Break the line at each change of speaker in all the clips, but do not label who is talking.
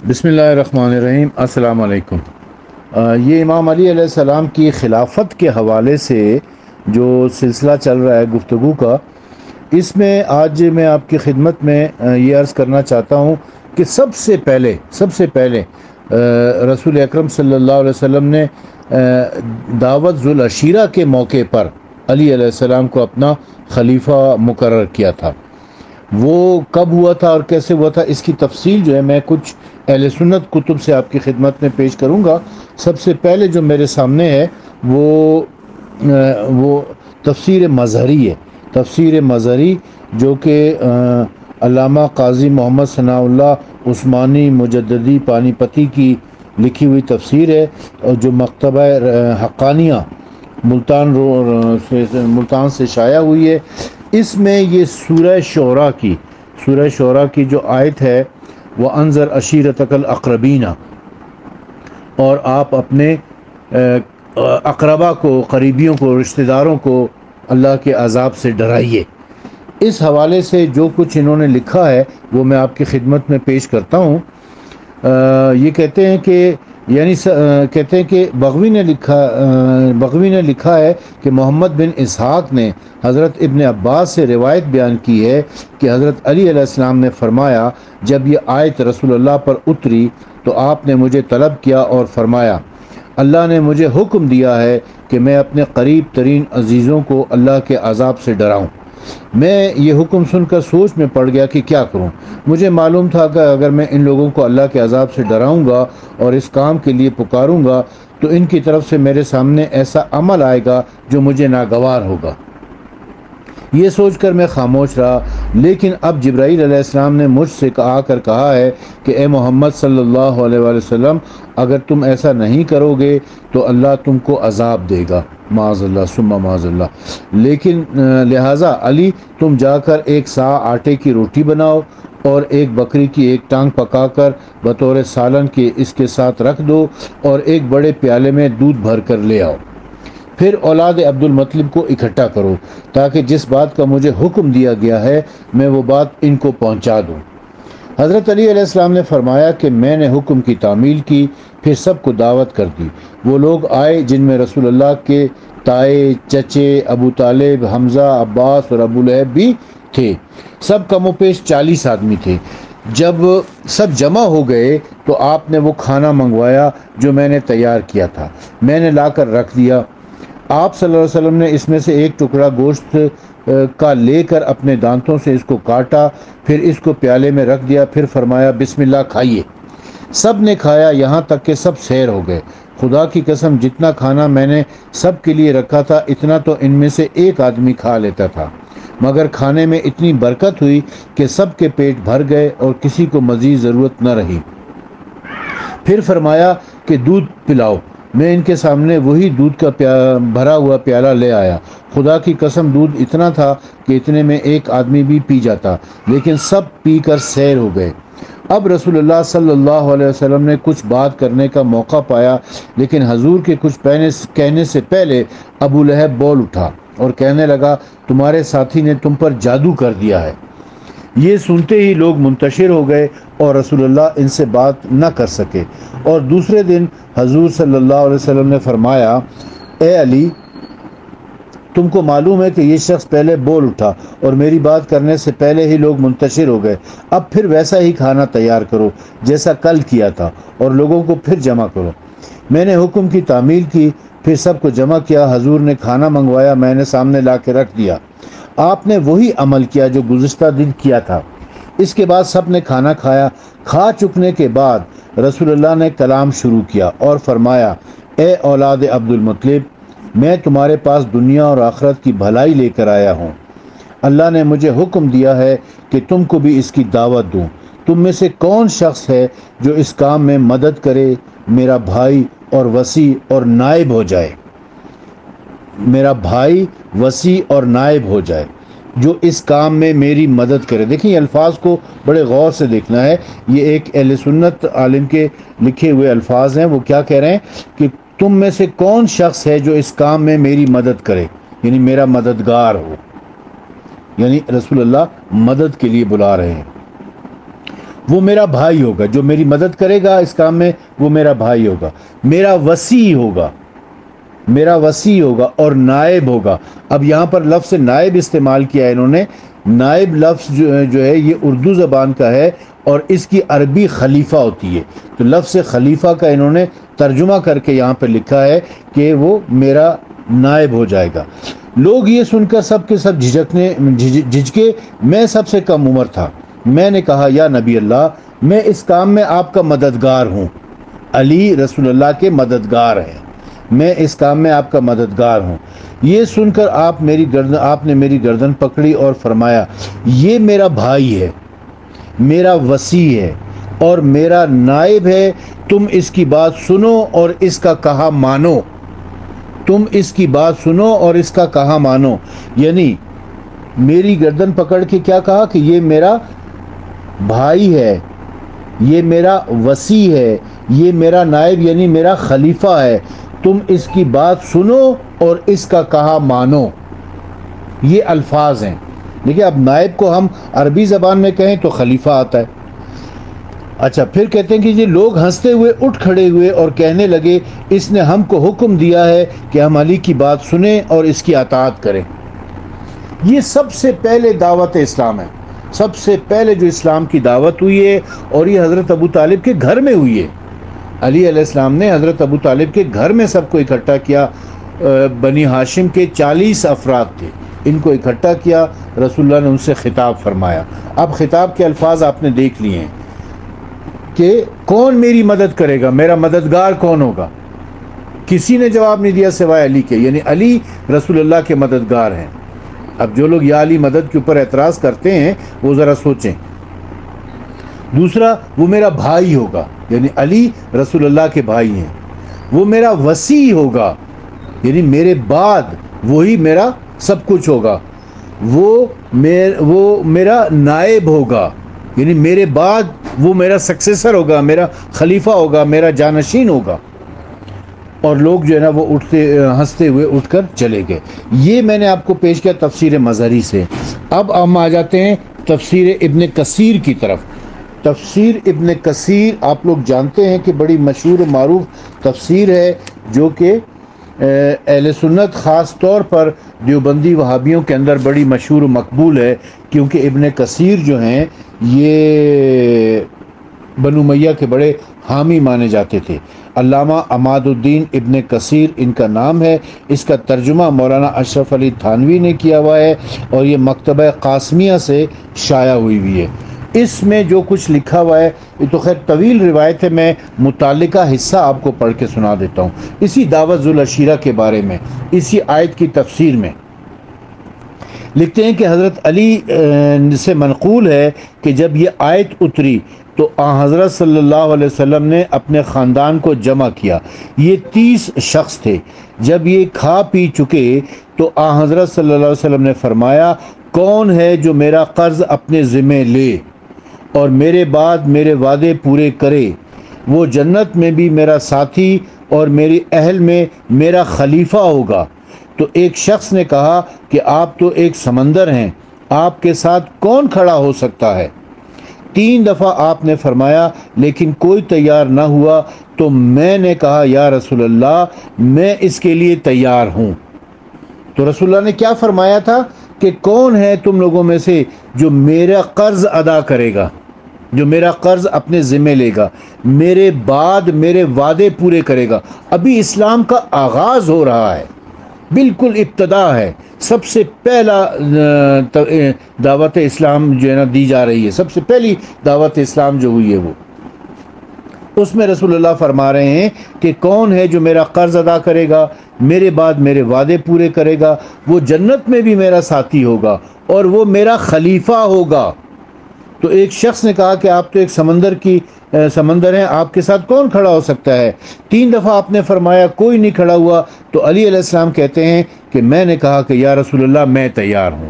بسم اللہ الرحمن الرحیم۔ السلام علیکم۔ یہ امام علی علیہ السلام کی خلافت کے حوالے سے جو سلسلہ چل رہا ہے گفتگو کا، اس میں آج میں آپ کی خدمت میں یہ عرض کرنا چاہتا ہوں کہ سب سے پہلے رسول اکرم صلی اللہ علیہ وسلم نے دعوت ذو العشیرہ کے موقع پر علی علیہ السلام کو اپنا خلیفہ مقرر کیا تھا۔ وہ کب ہوا تھا اور کیسے ہوا تھا، اس کی تفصیل جو ہے میں کچھ اہل سنت کتب سے آپ کی خدمت میں پیش کروں گا۔ سب سے پہلے جو میرے سامنے ہے وہ تفسیر مظہری ہے، تفسیر مظہری جو کہ علامہ قاضی محمد ثناء اللہ عثمانی مجددی پانی پتی کی لکھی ہوئی تفسیر ہے، اور جو مکتبہ حقانیہ ملتان سے شائع ہوئی ہے۔ اس میں یہ سورہ شعراء کی جو آیت ہے، وہ انذر عشیرتک الاقربین، اور آپ اپنے اقربا کو، قریبیوں کو، رشتہ داروں کو اللہ کے عذاب سے ڈرائیے۔ اس حوالے سے جو کچھ انہوں نے لکھا ہے وہ میں آپ کی خدمت میں پیش کرتا ہوں۔ یہ کہتے ہیں کہ بغوی نے لکھا ہے کہ محمد بن اسحاق نے حضرت ابن عباس سے روایت بیان کی ہے کہ حضرت علی علیہ السلام نے فرمایا، جب یہ آیت رسول اللہ پر اتری تو آپ نے مجھے طلب کیا اور فرمایا، اللہ نے مجھے حکم دیا ہے کہ میں اپنے قریب ترین عزیزوں کو اللہ کے عذاب سے ڈراؤں۔ میں یہ حکم سن کر سوچ میں پڑ گیا کہ کیا کروں۔ مجھے معلوم تھا کہ اگر میں ان لوگوں کو اللہ کے عذاب سے ڈراؤں گا اور اس کام کے لیے پکاروں گا تو ان کی طرف سے میرے سامنے ایسا عمل آئے گا جو مجھے ناگوار ہوگا۔ یہ سوچ کر میں خاموش رہا، لیکن اب جبرائیل علیہ السلام نے مجھ سے آ کر کہا ہے کہ اے محمد صلی اللہ علیہ وآلہ وسلم، اگر تم ایسا نہیں کرو گے تو اللہ تم کو عذاب دے گا، معاذ اللہ ثم معاذ اللہ۔ لیکن لہٰذا علی، تم جا کر ایک سا آٹے کی روٹی بناؤ اور ایک بکری کی ایک ٹانگ پکا کر بطور سالن کے اس کے ساتھ رکھ دو، اور ایک بڑے پیالے میں دودھ بھر کر لے آؤ۔ پھر اولاد عبد المطلب کو اکٹھا کرو تاکہ جس بات کا مجھے حکم دیا گیا ہے میں وہ بات ان کو پہنچا دوں۔ حضرت علی علیہ السلام نے فرمایا کہ میں نے حکم کی تعمیل کی، پھر سب کو دعوت کر دی۔ وہ لوگ آئے جن میں رسول اللہ کے تائے، چچے، ابو طالب، حمزہ، عباس اور ابو لہب بھی تھے۔ سب کم و بیش 40 آدمی تھے۔ جب سب جمع ہو گئے تو آپ نے وہ کھانا منگوایا جو میں نے تیار کیا تھا، میں نے لا کر رکھ دیا۔ آپ صلی اللہ علیہ وسلم نے اس میں سے ایک ٹکڑا گوشت کا لے کر اپنے دانتوں سے اس کو کاٹا، پھر اس کو پیالے میں رکھ دیا، پھر فرمایا بسم اللہ کھائیے۔ سب نے کھایا، یہاں تک کہ سب سیر ہو گئے۔ خدا کی قسم جتنا کھانا میں نے سب کے لیے رکھا تھا اتنا تو ان میں سے ایک آدمی کھا لیتا تھا، مگر کھانے میں اتنی برکت ہوئی کہ سب کے پیٹ بھر گئے اور کسی کو مزید ضرورت نہ رہی۔ پھر فرمایا کہ دودھ پلاؤ۔ میں ان کے سامنے وہی دودھ کا بھرا ہوا پیالہ لے آیا۔ خدا کی قسم دودھ اتنا تھا کہ اتنے میں ایک آدمی بھی پی جاتا، لیکن سب پی کر سیر ہو گئے۔ اب رسول اللہ صلی اللہ علیہ وسلم نے کچھ بات کرنے کا موقع پایا، لیکن حضور کے کچھ کہنے سے پہلے ابو لہب بول اٹھا اور کہنے لگا، تمہارے ساتھی نے تم پر جادو کر دیا ہے۔ یہ سنتے ہی لوگ منتشر ہو گئے اور رسول اللہ ان سے بات نہ کر سکے۔ اور دوسرے دن حضور صلی اللہ علیہ وسلم نے فرمایا، اے علی، تم کو معلوم ہے کہ یہ شخص پہلے بول اٹھا اور میری بات کرنے سے پہلے ہی لوگ منتشر ہو گئے۔ اب پھر ویسا ہی کھانا تیار کرو جیسا کل کیا تھا، اور لوگوں کو پھر جمع کرو۔ میں نے حکم کی تعمیل کی، پھر سب کو جمع کیا۔ حضور نے کھانا منگوایا، میں نے سامنے لا کے رکھ دیا۔ آپ نے وہی عمل کیا جو گزشتہ دن کیا تھا۔ اس کے بعد سب نے کھانا کھایا۔ کھا چکنے کے بعد رسول اللہ نے کلام شروع کیا اور فرمایا، اے اولاد عبد المطلب، میں تمہارے پاس دنیا اور آخرت کی بھلائی لے کر آیا ہوں۔ اللہ نے مجھے حکم دیا ہے کہ تم کو بھی اس کی دعوت دوں۔ تم میں سے کون شخص ہے جو اس کام میں مدد کرے؟ میرا بھائی اور وسیع اور نائب ہو جائے، میرا بھائی وسیع اور نائب ہو جائے جو اس کام میں میری مدد کرے۔ دیکھیں یہ الفاظ کو بڑے غور سے دیکھنا ہے۔ یہ ایک اہل سنت عالم کے لکھے ہوئے الفاظ ہیں۔ وہ کیا کہہ رہے ہیں کہ تم میں سے کون شخص ہے جو اس کام میں میری مدد کرے، یعنی میرا مددگار ہو، یعنی رسول اللہ مدد کے لیے بلا رہے ہیں۔ وہ میرا بھائی ہوگا، جو میری مدد کرے گا اس کام میں وہ میرا بھائی ہوگا، میرا وصی ہوگا، میرا وصی ہوگا اور نائب ہوگا۔ اب یہاں پر لفظ نائب استعمال کیا ہے انہوں نے۔ نائب لفظ جو ہے یہ اردو زبان کا ہے اور اس کی عربی خلیفہ ہوتی ہے، تو لفظ خلیفہ کا انہوں نے ترجمہ کر کے یہاں پہ لکھا ہے کہ وہ میرا نائب ہو جائے گا۔ لوگ یہ سن کر سب کے سب جھجکے۔ میں سب سے کم عمر تھا۔ میں نے کہا یا نبی اللہ، میں اس کام میں آپ کا مددگار ہوں۔ علی رسول اللہ کے مددگار ہیں، میں اس کام میں آپ کا مددگار ہوں۔ یہ سن کر آپ نے میری گردن پکڑی اور فرمایا یہ میرا بھائی ہے، میرا وصی ہے اور میرا نائب ہے، تم اس کی بات سنو اور اس کا کہا مانو۔ تم اس کی بات سنو اور اس کا کہا مانو، یعنی میری گردن پکڑ کے کیا کہا کہ یہ میرا بھائی ہے، یہ میرا وصی ہے، یہ میرا نائب یعنی میرا خلیفہ ہے، تم اس کی بات سنو اور اس کا کہا مانو۔ یہ الفاظ ہیں۔ دیکھیں اب نائب کو ہم عربی زبان میں کہیں تو خلیفہ آتا ہے۔ اچھا پھر کہتے ہیں کہ یہ لوگ ہنستے ہوئے اٹھ کھڑے ہوئے اور کہنے لگے اس نے ہم کو حکم دیا ہے کہ ہم علی کی بات سنیں اور اس کی اطاعت کریں۔ یہ سب سے پہلے دعوت اسلام ہے، سب سے پہلے جو اسلام کی دعوت ہوئی ہے، اور یہ حضرت ابو طالب کے گھر میں ہوئی ہے۔ علی علیہ السلام نے حضرت ابو طالب کے گھر میں سب کو اکٹھا کیا۔ بنی ہاشم کے 40 افراد تھے، ان کو اکٹھا کیا، رسول اللہ نے ان سے خطاب فرمایا۔ اب خطاب کے الفاظ آپ نے دیکھ لیے ہیں کہ کون میری مدد کرے گا، میرا مددگار کون ہوگا۔ کسی نے جواب نہیں دیا سوائے علی کے، یعنی علی رسول اللہ کے مددگار ہیں۔ اب جو لوگ یا علی مدد کے اوپر اعتراض کرتے ہیں وہ ذرا سوچیں۔ دوسرا، وہ میرا بھائی ہوگا، یعنی علی رسول اللہ کے بھائی ہیں۔ وہ میرا وصی ہوگا، یعنی میرے بعد وہی میرا سب کچھ ہوگا۔ وہ میرا نائب ہوگا، یعنی میرے بعد وہ میرا سکسیسر ہوگا، میرا خلیفہ ہوگا، میرا جانشین ہوگا۔ اور لوگ جو ہے نا وہ ہنستے ہوئے اٹھ کر چلے گئے۔ یہ میں نے آپ کو پیش کیا تفسیر مظہری سے۔ اب ہم آ جاتے ہیں تفسیر ابن کثیر کی طرف۔ تفسیر ابن کثیر آپ لوگ جانتے ہیں کہ بڑی مشہور و معروف تفسیر ہے، جو کہ اہل سنت خاص طور پر دیوبندی وہابیوں کے اندر بڑی مشہور و مقبول ہے، کیونکہ ابن کثیر جو ہیں یہ بنو امیہ کے بڑے حامی مانے جاتے تھے۔ علامہ عماد الدین ابن کثیر ان کا نام ہے۔ اس کا ترجمہ مولانا اشرف علی تھانوی نے کیا ہوا ہے اور یہ مکتبہ قاسمیہ سے شائع ہوئی ہے۔ اس میں جو کچھ لکھا ہوا ہے یہ تو خیر طویل روایت ہے، میں متعلقہ حصہ آپ کو پڑھ کے سنا دیتا ہوں۔ اسی دعوت ذوالعشیرہ کے بارے میں، اسی آیت کی تفسیر میں لکھتے ہیں کہ حضرت علی سے منقول ہے کہ جب یہ آیت اتری تو حضرت صلی اللہ علیہ وسلم نے اپنے خاندان کو جمع کیا۔ یہ 30 شخص تھے۔ جب یہ کھا پی چکے تو حضرت صلی اللہ علیہ وسلم نے فرمایا کون ہے جو میرا قرض اپنے ذمہ لے اور میرے بعد میرے وعدے پورے کرے، وہ جنت میں بھی میرا ساتھی اور میری اہل میں میرا خلیفہ ہوگا۔ تو ایک شخص نے کہا کہ آپ تو ایک سمندر ہیں، آپ کے ساتھ کون کھڑا ہو سکتا ہے؟ 3 دفعہ آپ نے فرمایا لیکن کوئی تیار نہ ہوا، تو میں نے کہا یا رسول اللہ میں اس کے لیے تیار ہوں۔ تو رسول اللہ نے کیا فرمایا تھا کہ کون ہے تم لوگوں میں سے جو میرا قرض ادا کرے گا، جو میرا قرض اپنے ذمہ لے گا، میرے بعد میرے وعدے پورے کرے گا۔ ابھی اسلام کا آغاز ہو رہا ہے، بالکل ابتدا ہے، سب سے پہلا دعوت اسلام جو ہے نا دی جا رہی ہے، سب سے پہلی دعوت اسلام جو ہوئی ہے وہ، اس میں رسول اللہ فرما رہے ہیں کہ کون ہے جو میرا قرض ادا کرے گا، میرے بعد میرے وعدے پورے کرے گا، وہ جنت میں بھی میرا ساتھی ہوگا اور وہ میرا خلیفہ ہوگا۔ تو ایک شخص نے کہا کہ آپ تو ایک سمندر ہیں، آپ کے ساتھ کون کھڑا ہو سکتا ہے؟ 3 دفعہ آپ نے فرمایا کوئی نہیں کھڑا ہوا، تو علی علیہ السلام کہتے ہیں کہ میں نے کہا کہ یا رسول اللہ میں تیار ہوں۔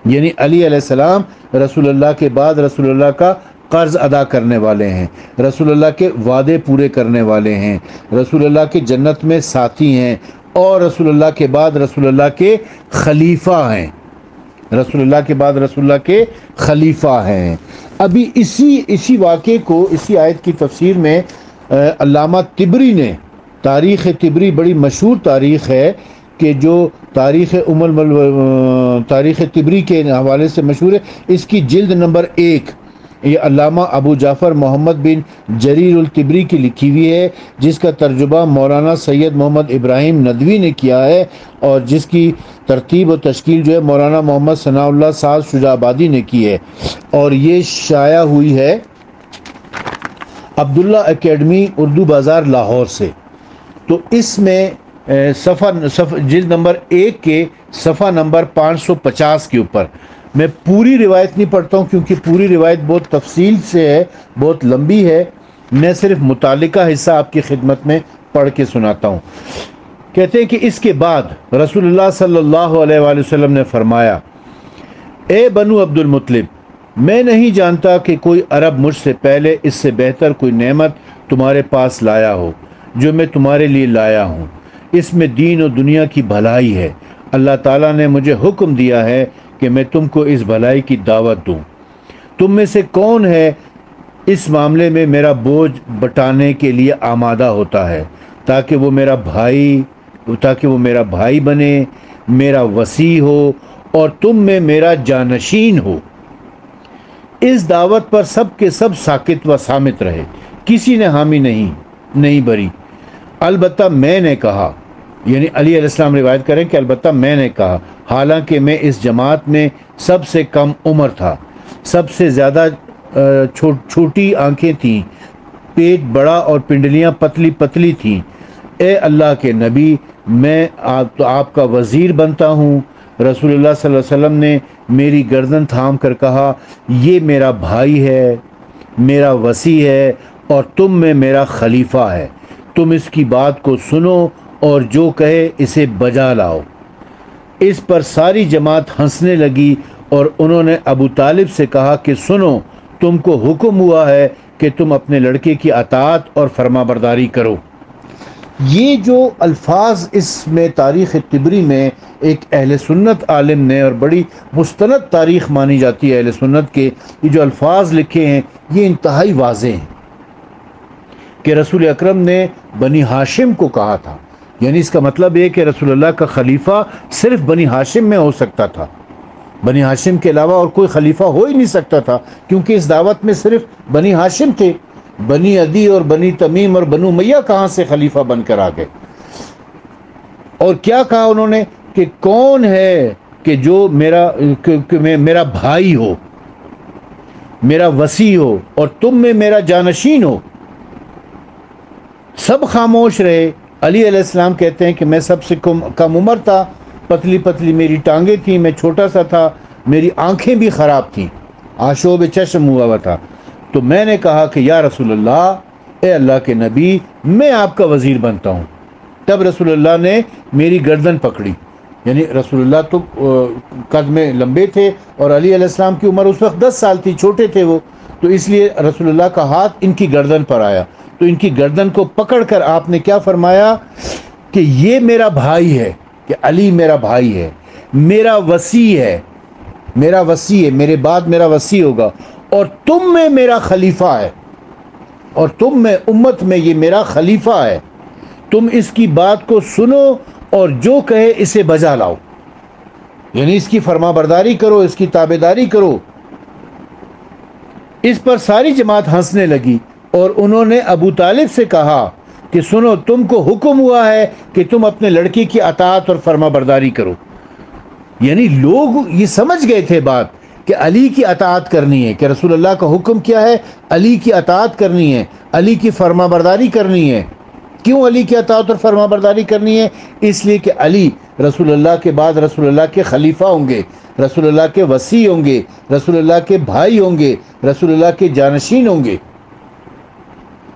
یعنی علی علیہ السلام رسول اللہ کے بعد رسول اللہ کا قرض ادا کرنے والے ہیں، رسول اللہ کے وعدے پورے کرنے والے ہیں، رسول اللہ کے جنت میں ساتھی ہیں، اور رسول اللہ کے بعد رسول اللہ کے خلیفہ ہیں، رسول اللہ کے بعد رسول اللہ کے خلیفہ ہیں۔ ابھی اسی واقعے کو اسی آیت کی تفسیر میں علامہ طبری نے، تاریخ طبری بڑی مشہور تاریخ ہے کہ جو تاریخ طبری کے حوالے سے مشہور ہے، اس کی جلد نمبر 1 یہ علامہ ابو جعفر محمد بن جریر الطبری کی لکھی ہوئی ہے، جس کا ترجمہ مولانا سید محمد ابراہیم ندوی نے کیا ہے، اور جس کی ترتیب و تشکیل جو ہے مولانا محمد ثناء اللہ سعد شجاع آبادی نے کی ہے، اور یہ شائع ہوئی ہے عبداللہ اکیڈمی اردو بازار لاہور سے۔ تو اس میں جلد نمبر 1 کے صفحہ نمبر 550 کے اوپر، میں پوری روایت نہیں پڑھتا ہوں کیونکہ پوری روایت بہت تفصیل سے ہے، بہت لمبی ہے، میں صرف متعلقہ حصہ آپ کی خدمت میں پڑھ کے سناتا ہوں۔ کہتے ہیں کہ اس کے بعد رسول اللہ صلی اللہ علیہ وآلہ وسلم نے فرمایا، اے بنو عبد المطلب، میں نہیں جانتا کہ کوئی عرب مجھ سے پہلے اس سے بہتر کوئی نعمت تمہارے پاس لایا ہو جو میں تمہارے لیے لایا ہوں۔ اس میں دین و دنیا کی بھلائی ہے۔ اللہ تعالیٰ نے مجھے حکم دیا ہے کہ میں تم کو اس بھلائی کی دعوت دوں۔ تم میں سے کون ہے اس معاملے میں میرا بوجھ بٹانے کے لیے آمادہ ہوتا ہے تاکہ وہ میرا بھائی بنے، میرا وصی ہو اور تم میں میرا جانشین ہو۔ اس دعوت پر سب کے سب ساکت و صامت رہے، کسی نے حامی نہیں بھری۔ البتہ میں نے کہا، یعنی علی علیہ السلام روایت کریں کہ البتہ میں نے کہا، حالانکہ میں اس جماعت میں سب سے کم عمر تھا، سب سے زیادہ چھوٹی آنکھیں تھیں، پیٹ بڑا اور پنڈلیاں پتلی پتلی تھیں۔ اے اللہ کے نبی، میں آپ کا وزیر بنتا ہوں۔ رسول اللہ صلی اللہ علیہ وسلم نے میری گردن تھام کر کہا، یہ میرا بھائی ہے، میرا وصی ہے اور تم میں میرا خلیفہ ہے۔ تم اس کی بات کو سنو اور جو کہے اسے بجا لاؤ۔ اس پر ساری جماعت ہنسنے لگی اور انہوں نے ابو طالب سے کہا کہ سنو، تم کو حکم ہوا ہے کہ تم اپنے لڑکے کی اطاعت اور فرما برداری کرو۔ یہ جو الفاظ اس میں تاریخ طبری میں ایک اہل سنت عالم نے، اور بڑی مستند تاریخ مانی جاتی ہے اہل سنت کے، یہ جو الفاظ لکھے ہیں یہ انتہائی واضح ہیں کہ رسول اکرم نے بنی ہاشم کو کہا تھا، یعنی اس کا مطلب یہ کہ رسول اللہ کا خلیفہ صرف بنی ہاشم میں ہو سکتا تھا، بنی ہاشم کے علاوہ اور کوئی خلیفہ ہو ہی نہیں سکتا تھا، کیونکہ اس دعوت میں صرف بنی ہاشم تھے، بنی عدی اور بنی تمیم اور بنو امیہ کہاں سے خلیفہ بن کر آ گئے۔ اور کیا کہا انہوں نے کہ کون ہے کہ جو میرا بھائی ہو، میرا وصی ہو اور تم میں میرا جانشین ہو۔ سب خاموش رہے۔ علی علیہ السلام کہتے ہیں کہ میں سب سے کم عمر تھا، پتلی پتلی میری ٹانگیں تھیں، میں چھوٹا سا تھا، میری آنکھیں بھی خراب تھیں، آشوب چشم ہوا تھا۔ تو میں نے کہا کہ یا رسول اللہ، اے اللہ کے نبی، میں آپ کا وزیر بنتا ہوں۔ تب رسول اللہ نے میری گردن پکڑی، یعنی رسول اللہ تو قد میں لمبے تھے اور علی علیہ السلام کی عمر اس وقت 10 سال تھی، چھوٹے تھے وہ، تو اس لیے رسول اللہ کا ہاتھ ان کی گردن پر آیا، تو ان کی گردن کو پکڑ کر آپ نے کیا فرمایا کہ یہ میرا بھائی ہے، کہ علی میرا بھائی ہے، میرا وصی ہے، میرے بعد میرا وصی ہوگا، اور تم میں میرا خلیفہ ہے، اور تم میں امت میں یہ میرا خلیفہ ہے۔ تم اس کی بات کو سنو اور جو کہے اسے بجا لاؤ، یعنی اس کی فرما برداری کرو، اس کی تابعداری کرو۔ اس پر ساری جماعت ہنسنے لگی اور انہوں نے ابو طالب سے کہا کہ سنو، تم کو حکم ہوا ہے کہ تم اپنے لڑکے کی اطاعت اور فرما برداری کرو۔ یعنی لوگ یہ سمجھ گئے تھے بات کہ علی کی اطاعت کرنی ہے، کہ رسول اللہ کا حکم کیا ہے، علی کی اطاعت کرنی ہے، علی کی فرما برداری کرنی ہے۔ کیوں علی کی اطاعت اور فرما برداری کرنی ہے؟ اس لیے کہ علی رسول اللہ کے بعد رسول اللہ کے خلیفہ ہوں گے، رسول اللہ کے وصی ہوں گے، رسول اللہ کے بھائی ہوں گے، رسول اللہ کے جانشین ہوں گے۔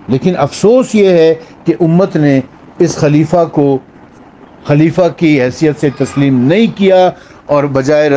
لیکن افسوس یہ ہے کہ امت نے اس خلیفہ کو خلیفہ کی حیثیت سے تسلیم نہیں کیا، اور بجائے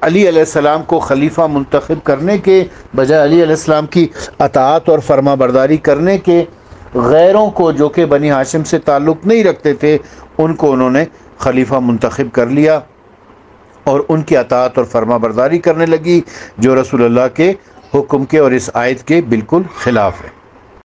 علی علیہ السلام کو خلیفہ منتخب کرنے کے بجائے علی علیہ السلام کی اطاعت اور فرما برداری کرنے کے غیروں کو، جو کہ بنی ہاشم سے تعلق نہیں رکھتے تھے، ان کو انہوں نے خلیفہ منتخب کر لیا۔ اور ان کی اطاعت اور فرما برداری کرنے لگی جو رسول اللہ کے حکم کے اور اس آیت کے بالکل خلاف ہے۔